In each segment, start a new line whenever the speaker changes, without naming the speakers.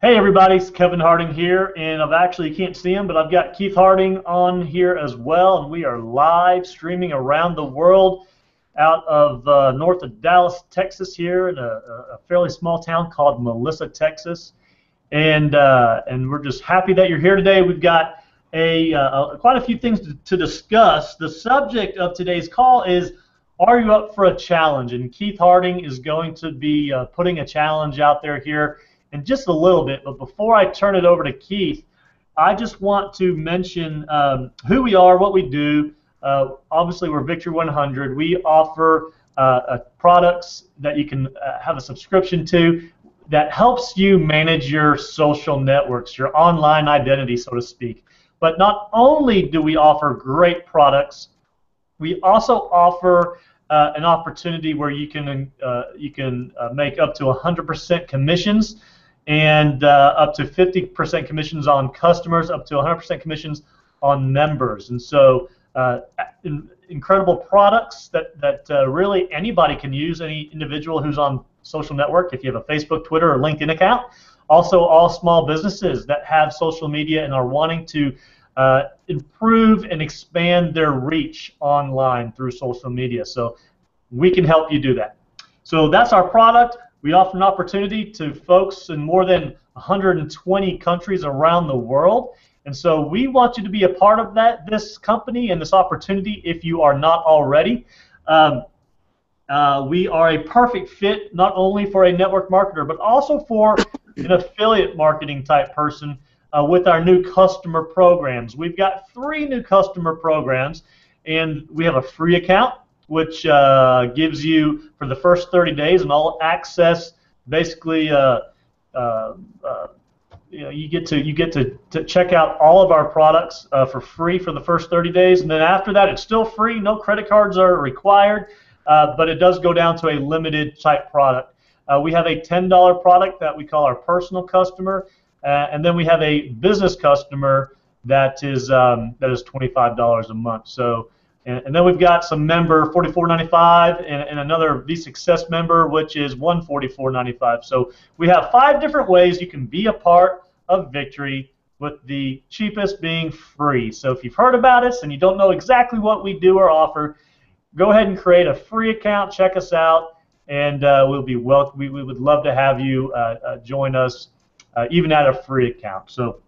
Hey everybody, it's Kevin Harding here, and you can't see him, but I've got Keith Harding on here as well, and we are live streaming around the world out of north of Dallas, Texas here in a fairly small town called Melissa, Texas, and we're just happy that you're here today. We've got quite a few things to discuss. The subject of today's call is, are you up for a challenge? And Keith Harding is going to be putting a challenge out there here in just a little bit. But before I turn it over to Keith, I just want to mention who we are, what we do. Obviously, we're Victory100. We offer products that you can have a subscription to that helps you manage your social networks, your online identity, so to speak. But not only do we offer great products, we also offer an opportunity where you can make up to 100% commissions, and up to 50% commissions on customers, up to 100% commissions on members. And so incredible products that really anybody can use, any individual who's on social network, if you have a Facebook, Twitter, or LinkedIn account. Also, all small businesses that have social media and are wanting to improve and expand their reach online through social media. So we can help you do that. So that's our product. We offer an opportunity to folks in more than 120 countries around the world. And so we want you to be a part of this company and this opportunity if you are not already. We are a perfect fit not only for a network marketer, but also for an affiliate marketing type person with our new customer programs. We've got 3 new customer programs, and we have a free account, which gives you, for the first 30 days, an all access. Basically, you get to check out all of our products for free for the first 30 days, and then after that, it's still free. No credit cards are required, but it does go down to a limited type product. We have a $10 product that we call our personal customer, and then we have a business customer that is $25 a month. So. And then we've got some member $44.95 and another V-Success member, which is $144.95. So we have 5 different ways you can be a part of Victory, with the cheapest being free. So if you've heard about us and you don't know exactly what we do or offer, go ahead and create a free account, check us out, and we would love to have you join us, even at a free account. So,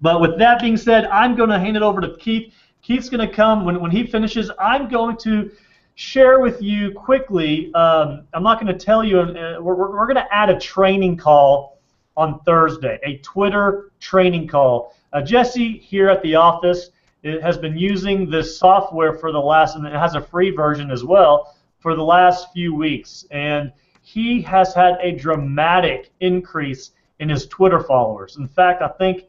but with that being said, I'm going to hand it over to Keith. Keith's going to come, when he finishes, I'm going to share with you quickly, I'm not going to tell you, we're going to add a training call on Thursday, a Twitter training call. Jesse here at the office has been using this software for the last, and it has a free version as well, for the last few weeks. And he has had a dramatic increase in his Twitter followers. In fact, I think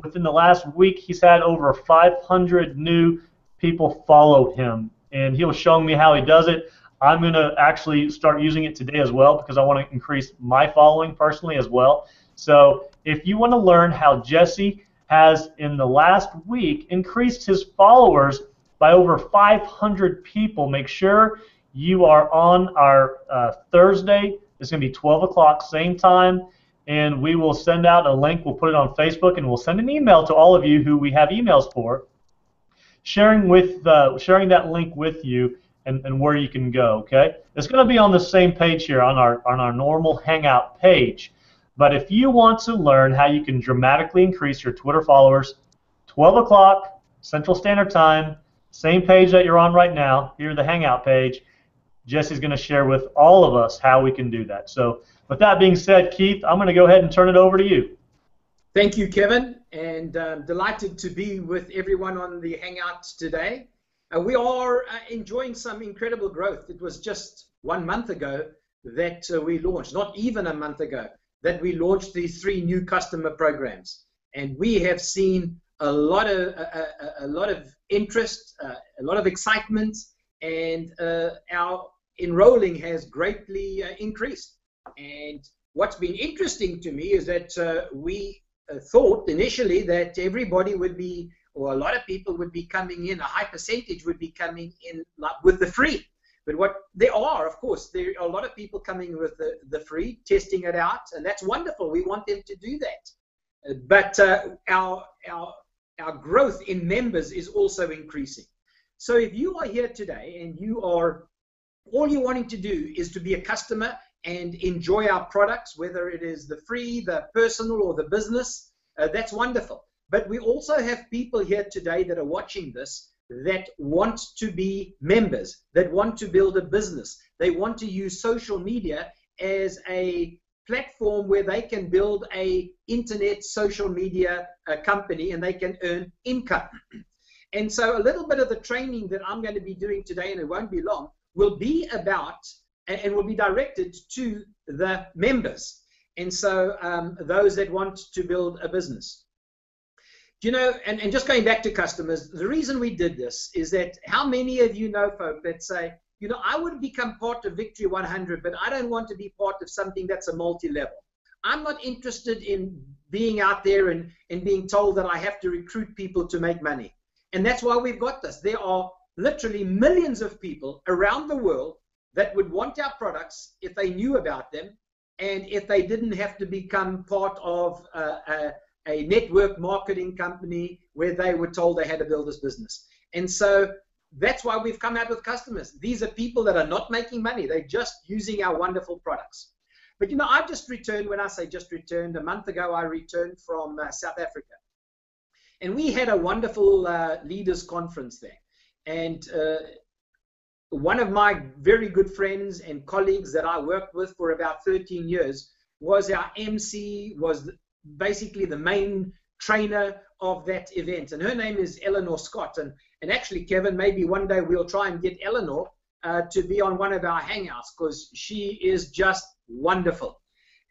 within the last week, he's had over 500 new people follow him, and he was showing me how he does it. I'm going to actually start using it today as well, because I want to increase my following personally as well. So if you want to learn how Jesse has, in the last week, increased his followers by over 500 people, make sure you are on our Thursday. It's going to be 12 o'clock, same time. And we will send out a link. We'll put it on Facebook, and we'll send an email to all of you who we have emails for, sharing that link with you and where you can go. Okay, it's going to be on the same page here on our normal Hangout page. But if you want to learn how you can dramatically increase your Twitter followers, 12 o'clock Central Standard Time, same page that you're on right now, here the Hangout page. Jesse's going to share with all of us how we can do that. So with that being said, Keith, I'm going to go ahead and turn it over to you.
Thank you, Kevin, and delighted to be with everyone on the Hangout today. We are enjoying some incredible growth. It was just 1 month ago that we launched, not even a month ago, that we launched these 3 new customer programs. And we have seen a lot of interest, a lot of excitement, and our enrolling has greatly increased. And what's been interesting to me is that we thought initially that everybody would be, or a lot of people would be coming in, a high percentage would be coming in with the free. But what there are, of course, there are a lot of people coming with the free, testing it out, and that's wonderful. We want them to do that. but our growth in members is also increasing. So if you are here today and all you're wanting to do is to be a customer and enjoy our products, whether it is the free, the personal, or the business, that's wonderful. But we also have people here today that are watching this that want to be members, that want to build a business. They want to use social media as a platform where they can build a internet social media company and they can earn income. And so a little bit of the training that I'm going to be doing today, and it won't be long, will be about and will be directed to the members. And so those that want to build a business. You know, and just going back to customers, the reason we did this is that how many of you know folk that say, you know, I would become part of Victory 100, but I don't want to be part of something that's a multi-level. I'm not interested in being out there and being told that I have to recruit people to make money. And that's why we've got this. There are literally millions of people around the world that would want our products if they knew about them and if they didn't have to become part of a network marketing company where they were told they had to build this business. And so that's why we've come out with customers. These are people that are not making money. They're just using our wonderful products. But, you know, I've just returned. When I say just returned, a month ago, I returned from South Africa. And we had a wonderful leaders conference there. And one of my very good friends and colleagues that I worked with for about 13 years was our MC, was basically the main trainer of that event. And her name is Eleanor Scott. And actually, Kevin, maybe one day we'll try and get Eleanor to be on one of our hangouts because she is just wonderful.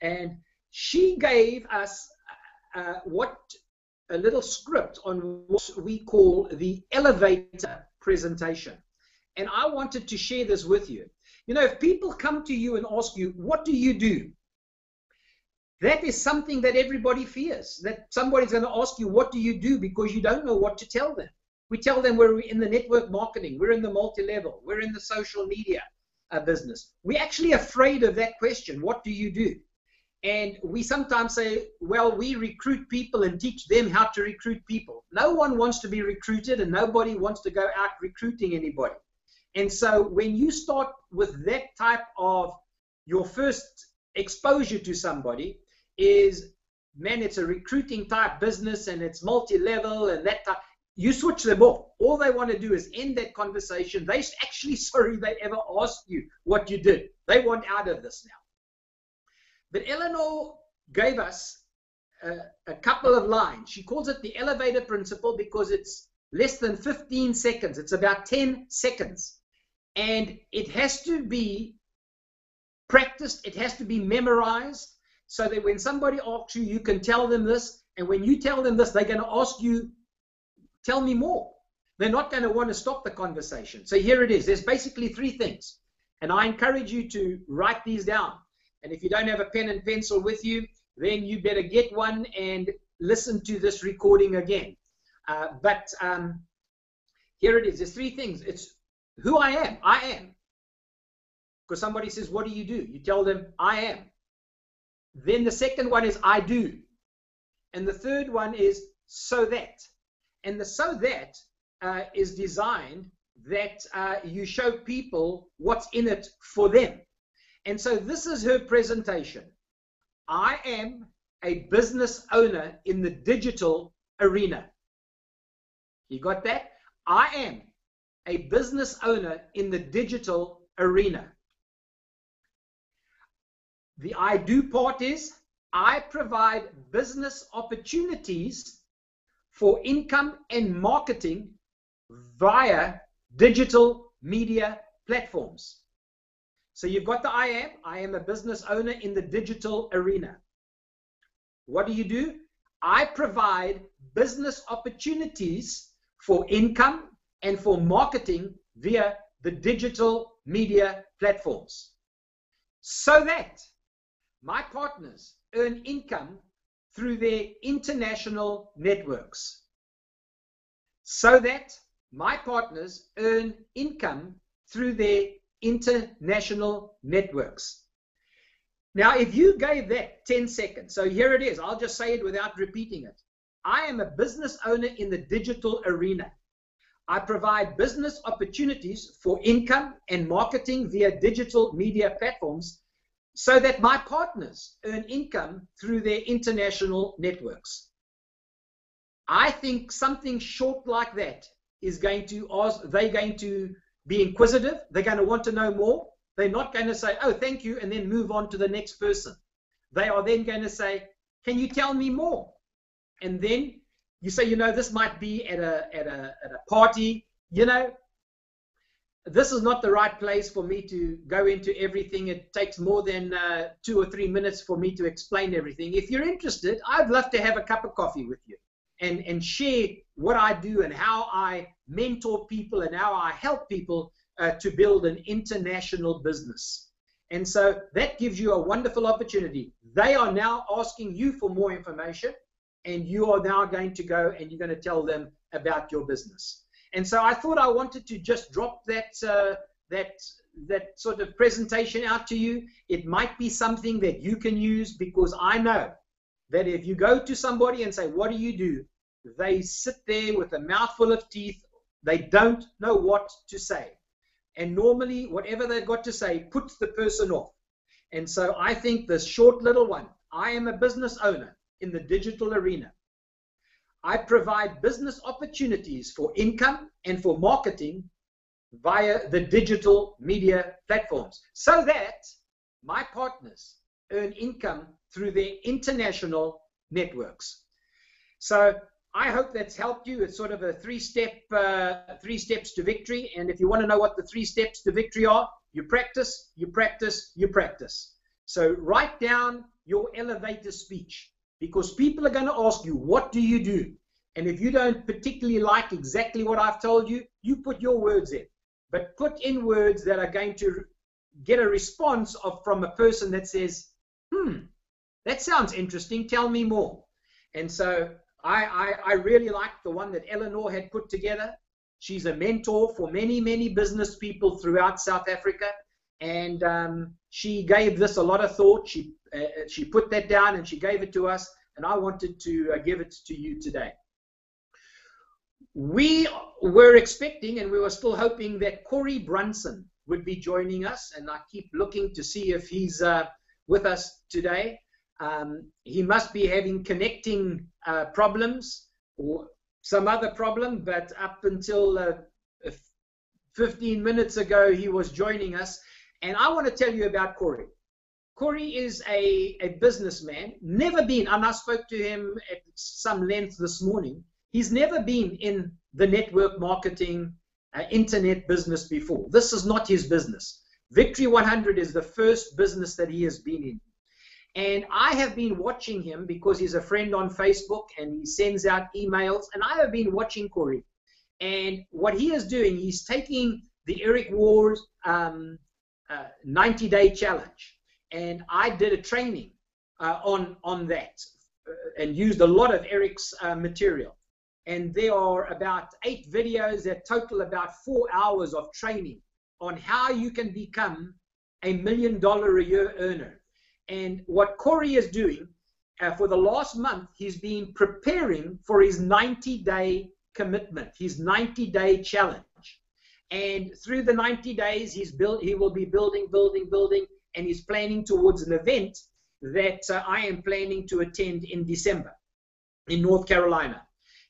And she gave us a little script on what we call the elevator presentation. And I wanted to share this with you. You know, if people come to you and ask you, what do you do? That is something that everybody fears, that somebody's going to ask you, what do you do? Because you don't know what to tell them. We tell them we're in the network marketing, we're in the multi-level, we're in the social media business. We're actually afraid of that question, what do you do? And we sometimes say, well, we recruit people and teach them how to recruit people. No one wants to be recruited and nobody wants to go out recruiting anybody. And so when you start with that type of your first exposure to somebody is, man, it's a recruiting type business and it's multi-level and that type, you switch them off. All they want to do is end that conversation. They're actually sorry they ever asked you what you did. They want out of this now. But Eleanor gave us a couple of lines. She calls it the elevator principle because it's less than 15 seconds. It's about 10 seconds. And it has to be practiced. It has to be memorized so that when somebody asks you, you can tell them this. And when you tell them this, they're going to ask you, tell me more. They're not going to want to stop the conversation. So here it is. There's basically 3 things. And I encourage you to write these down. And if you don't have a pen and pencil with you, then you better get one and listen to this recording again. But here it is. There's 3 things. It's who I am. I am. Because somebody says, what do? You tell them, I am. Then the second one is, I do. And the third one is, so that. And the so that is designed that you show people what's in it for them. And so this is her presentation. I am a business owner in the digital arena. You got that? I am a business owner in the digital arena. The I do part is I provide business opportunities for income and marketing via digital media platforms. So you've got the I am a business owner in the digital arena. What do? I provide business opportunities for income and for marketing via the digital media platforms so that my partners earn income through their international networks. So that my partners earn income through their international networks. Now, if you gave that 10 seconds, so here it is, I'll just say it without repeating it. I am a business owner in the digital arena. I provide business opportunities for income and marketing via digital media platforms so that my partners earn income through their international networks. I think something short like that is going to ask, they're going to be inquisitive, they're going to want to know more. They're not going to say, oh, thank you, and then move on to the next person. They are then going to say, can you tell me more? And then you say, you know, this might be at a party, you know, this is not the right place for me to go into everything. It takes more than 2 or 3 minutes for me to explain everything. If you're interested, I'd love to have a cup of coffee with you and share what I do and how I mentor people and how I help people to build an international business. And so that gives you a wonderful opportunity. They are now asking you for more information, and you are now going to go and you're going to tell them about your business. And so I thought I wanted to just drop that sort of presentation out to you. It might be something that you can use, because I know that if you go to somebody and say, what do you do? They sit there with a mouthful of teeth. They don't know what to say. And normally, whatever they've got to say puts the person off. And so I think this short little one, I am a business owner in the digital arena. I provide business opportunities for income and for marketing via the digital media platforms so that my partners earn income through their international networks. So I hope that's helped you. It's sort of a three steps to victory. And if you want to know what the 3 steps to victory are, you practice, you practice, you practice. So write down your elevator speech, because people are going to ask you, what do you do? And if you don't particularly like exactly what I've told you, you put your words in. But put in words that are going to get a response from a person that says, that sounds interesting, tell me more. And so I really like the one that Eleanor had put together. She's a mentor for many, many business people throughout South Africa. And she gave this a lot of thought. She put that down and she gave it to us. And I wanted to give it to you today. We were expecting and we were still hoping that Corey Brunson would be joining us. And I keep looking to see if he's with us today. He must be having connecting problems or some other problem, but up until 15 minutes ago, he was joining us. And I want to tell you about Corey. Corey is a businessman, never been, and I spoke to him at some length this morning. He's never been in the network marketing, internet business before. This is not his business. Victory100 is the first business that he has been in. And I have been watching him because he's a friend on Facebook and he sends out emails. And I have been watching Corey. And what he is doing, he's taking the Eric Wars 90-day challenge. And I did a training on that and used a lot of Eric's material. And there are about 8 videos that total about 4 hours of training on how you can become $1 million a year earner. And what Corey is doing for the last month, he's been preparing for his 90-day commitment, his 90-day challenge. And through the 90 days, he will be building, and he's planning towards an event that I am planning to attend in December in North Carolina.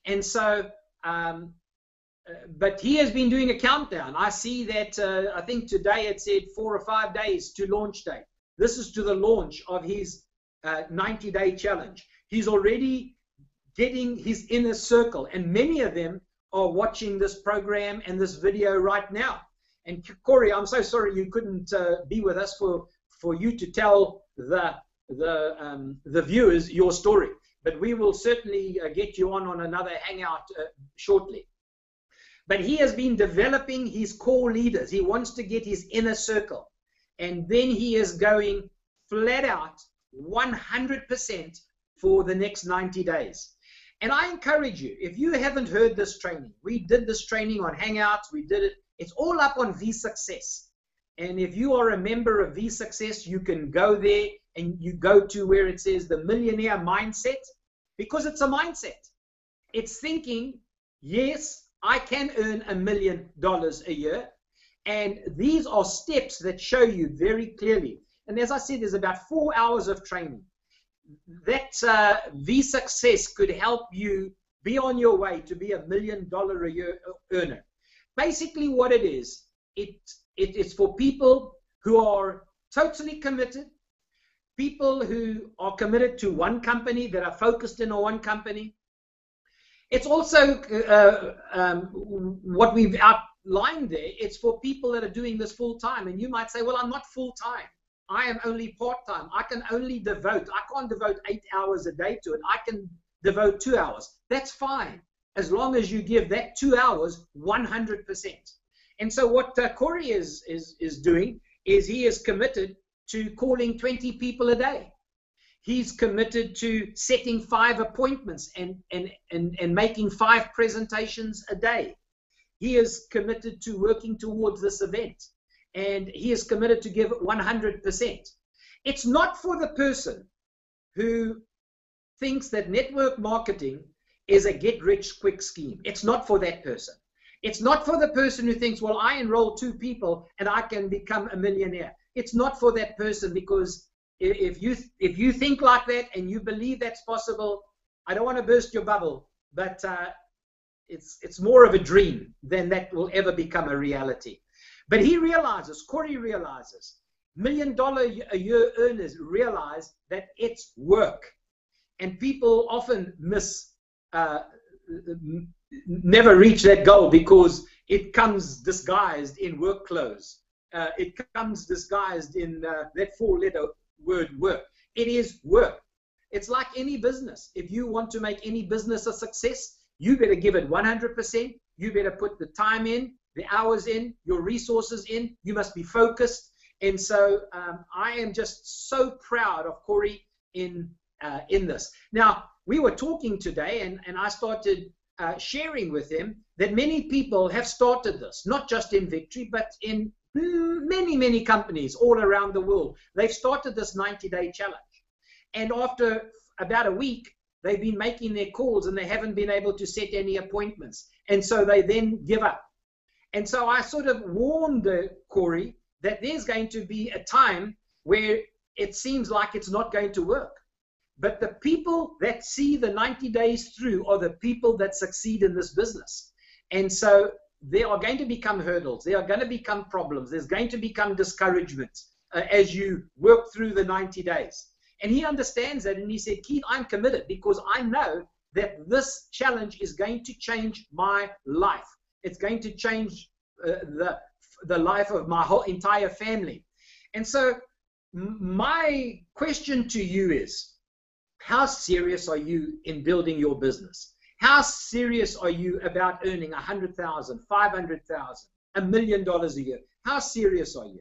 And so, but he has been doing a countdown. I see that, I think today it said 4 or 5 days to launch date. This is to the launch of his 90-day challenge. He's already getting his inner circle, and many of them are watching this program and this video right now. And Corey, I'm so sorry you couldn't be with us for you to tell the viewers your story. But we will certainly get you on another hangout shortly. But he has been developing his core leaders. He wants to get his inner circle. And then he is going flat out 100% for the next 90 days. And I encourage you, if you haven't heard this training, we did this training on Hangouts. We did it. It's all up on V-Success. And if you are a member of V-Success, you can go there. and you go to where it says the millionaire mindset, because it's a mindset. It's thinking, yes, I can earn $1 million a year. And these are steps that show you very clearly. And as I said, there's about 4 hours of training. That V-Success could help you be on your way to be $1 million a year earner. Basically what it is, it's for people who are totally committed, people who are committed to one company, that are focused in on one company. It's also what we've outlined there, it's for people that are doing this full-time. And you might say, well, I'm not full-time. I am only part-time. I can only devote, I can't devote 8 hours a day to it. I can devote 2 hours. That's fine, as long as you give that 2 hours 100%. And so what Corey is doing is he is committed to calling 20 people a day. He's committed to setting 5 appointments and making 5 presentations a day. He is committed to working towards this event. And he is committed to give 100%. It's not for the person who thinks that network marketing is a get-rich-quick scheme. It's not for that person. It's not for the person who thinks, well, I enroll 2 people and I can become a millionaire. It's not for that person, because if you think like that and you believe that's possible, I don't want to burst your bubble, but it's more of a dream than that will ever become a reality. But he realizes, Corey realizes, $1 million a year earners realize that it's work. And people often never reach that goal because it comes disguised in work clothes. It comes disguised in that 4-letter word work. It is work. It's like any business. If you want to make any business a success, you better give it 100%. You better put the time in, the hours in, your resources in. You must be focused. And so I am just so proud of Corey in this. Now, we were talking today, and I started sharing with him that many people have started this, not just in Victory, but in many, many companies all around the world. They've started this 90-day challenge. And after about a week, they've been making their calls and they haven't been able to set any appointments. And so they then give up. And so I sort of warned Corey that there's going to be a time where it seems like it's not going to work. But the people that see the 90 days through are the people that succeed in this business. And so there are going to become hurdles. There are going to become problems. There's going to become discouragement as you work through the 90 days. And he understands that, and he said, Keith, I'm committed because I know that this challenge is going to change my life. It's going to change the life of my whole entire family. And so my question to you is, how serious are you in building your business? How serious are you about earning $100,000, $500,000, $1 million a year? How serious are you?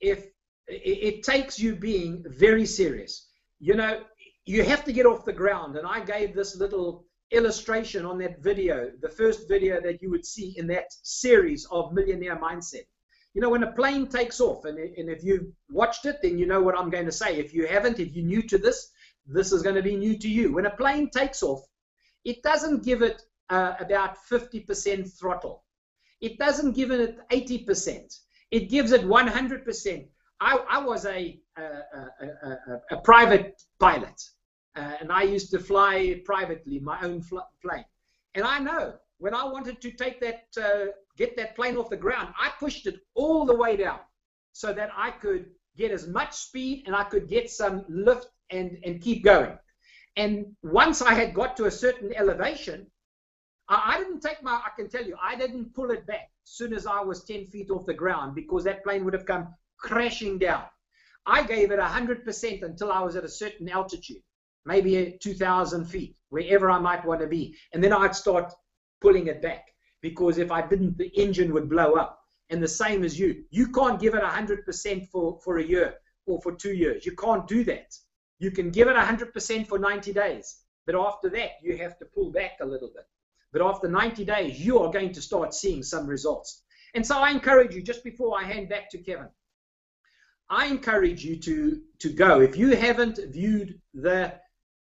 If it takes you being very serious, you know, you have to get off the ground. And I gave this little illustration on that video, the first video that you would see in that series of Millionaire Mindset. You know, when a plane takes off, and if you've watched it, then you know what I'm going to say. If you haven't, if you're new to this, this is going to be new to you. When a plane takes off, it doesn't give it about 50% throttle. It doesn't give it 80%. It gives it 100%. I was a private pilot, and I used to fly privately, my own plane. And I know when I wanted to take that, get that plane off the ground, I pushed it all the way down so that I could get as much speed and I could get some lift and keep going. And once I had got to a certain elevation, I didn't take my, I can tell you, I didn't pull it back as soon as I was 10 feet off the ground, because that plane would have come crashing down. I gave it 100% until I was at a certain altitude, maybe 2,000 feet, wherever I might want to be. And then I'd start pulling it back, because if I didn't, the engine would blow up. And the same as you. You can't give it 100% for a year or for 2 years. You can't do that. You can give it 100% for 90 days. But after that, you have to pull back a little bit. But after 90 days, you are going to start seeing some results. And so I encourage you, just before I hand back to Kevin, I encourage you to go. If you haven't viewed the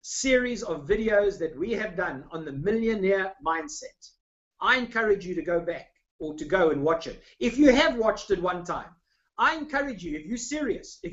series of videos that we have done on the millionaire mindset, I encourage you to go back or to go and watch it. If you have watched it one time, I encourage you, if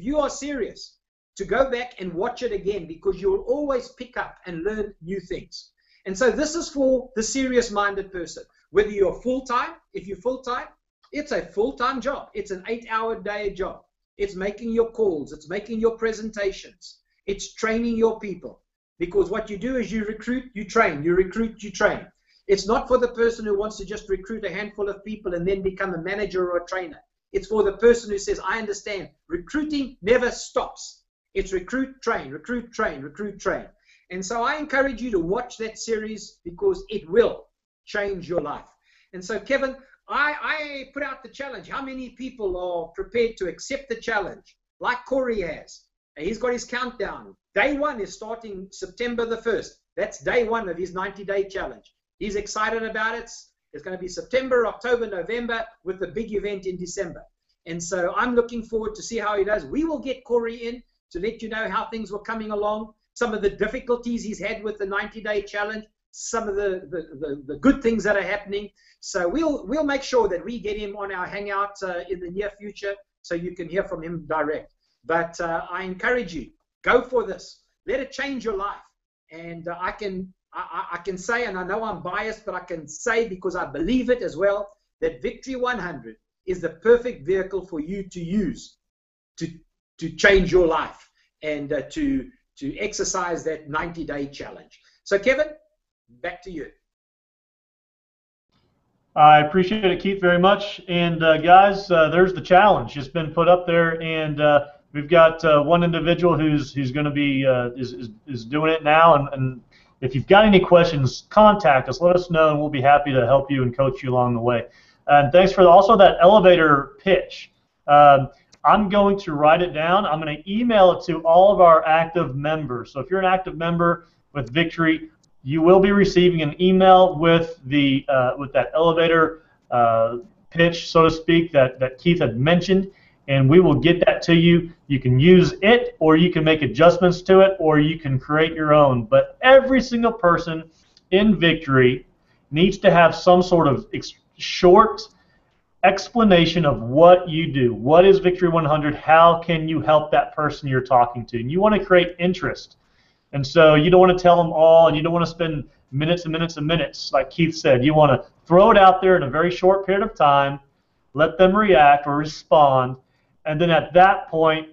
you are serious, to go back and watch it again, because you'll always pick up and learn new things. And so this is for the serious-minded person. Whether you're full-time, if you're full-time, it's a full-time job. It's an 8-hour-day job. It's making your calls. It's making your presentations. It's training your people. Because what you do is you recruit, you train. You recruit, you train. It's not for the person who wants to just recruit a handful of people and then become a manager or a trainer. It's for the person who says, I understand, recruiting never stops. It's recruit, train, recruit, train, recruit, train. And so I encourage you to watch that series, because it will change your life. And so, Kevin, I put out the challenge. How many people are prepared to accept the challenge, like Corey has? He's got his countdown. Day 1 is starting September the 1st. That's day 1 of his 90-day challenge. He's excited about it. It's going to be September, October, November, with the big event in December. And so I'm looking forward to see how he does. We will get Corey in to let you know how things were coming along, some of the difficulties he's had with the 90-day challenge, some of the good things that are happening. So we'll make sure that we get him on our hangout in the near future, so you can hear from him direct. But I encourage you, go for this. Let it change your life. And I can say, and I know I'm biased, but I can say, because I believe it as well, that Victory100 is the perfect vehicle for you to use to change your life and to exercise that 90-day challenge. So, Kevin, back to you.
I appreciate it, Keith, very much. And guys, there's the challenge. It's been put up there, and we've got one individual who's going to be is doing it now. And if you've got any questions, contact us. Let us know, and we'll be happy to help you and coach you along the way. And thanks for also that elevator pitch. I'm going to write it down. I'm going to email it to all of our active members. So if you're an active member with Victory, you will be receiving an email with that elevator pitch, so to speak, that Keith had mentioned, and we will get that to you. You can use it, or you can make adjustments to it, or you can create your own. But every single person in Victory needs to have some sort of short explanation of what you do. What is Victory100? How can you help that person you're talking to? And you want to create interest. And so you don't want to tell them all, and you don't want to spend minutes and minutes and minutes, like Keith said. You want to throw it out there in a very short period of time, let them react or respond, and then at that point,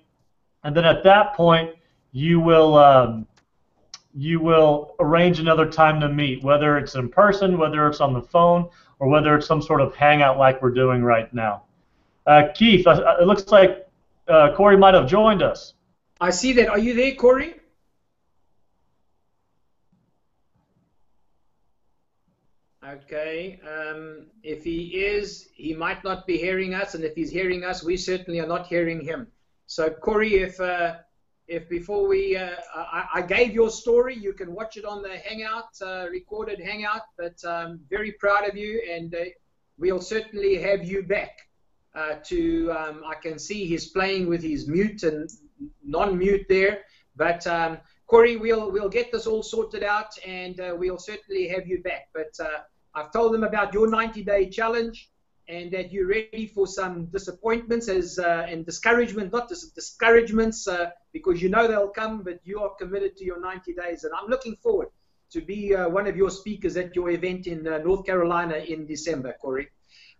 you will arrange another time to meet, whether it's in person, whether it's on the phone, or whether it's some sort of hangout like we're doing right now. Keith, it looks like Corey might have joined us.
I see that. Are you there, Corey? Okay. If he is, he might not be hearing us, and if he's hearing us, we certainly are not hearing him. So, Corey, if before we, I gave your story, you can watch it on the Hangout, recorded Hangout, but I'm very proud of you, and we'll certainly have you back I can see he's playing with his mute and non-mute there, but Corey, we'll get this all sorted out, and we'll certainly have you back. But I've told them about your 90-day challenge, and that you're ready for some disappointments and discouragement, not discouragements, because you know they'll come, but you are committed to your 90 days. And I'm looking forward to be one of your speakers at your event in North Carolina in December, Corey.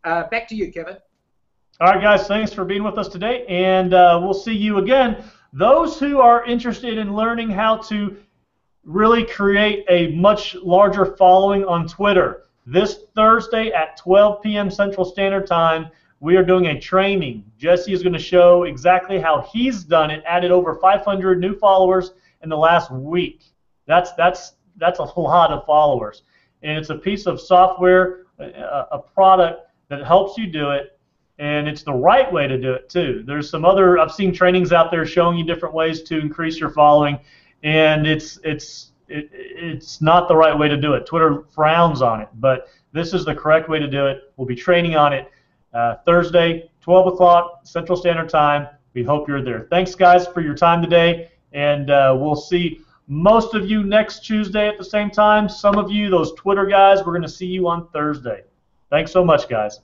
Back to you, Kevin.
All right, guys, thanks for being with us today, and we'll see you again. Those who are interested in learning how to really create a much larger following on Twitter, this Thursday at 12 p.m. Central Standard Time, we are doing a training. Jesse is going to show exactly how he's done it, added over 500 new followers in the last week. That's a lot of followers. And it's a piece of software, a product that helps you do it, and it's the right way to do it too. There's some other, I've seen trainings out there showing you different ways to increase your following, and it's not the right way to do it. Twitter frowns on it, but this is the correct way to do it. We'll be training on it Thursday, 12 o'clock Central Standard Time, We hope you're there. Thanks, guys, for your time today, and we'll see most of you next Tuesday at the same time. Some of you, those Twitter guys, we're going to see you on Thursday. Thanks so much, guys.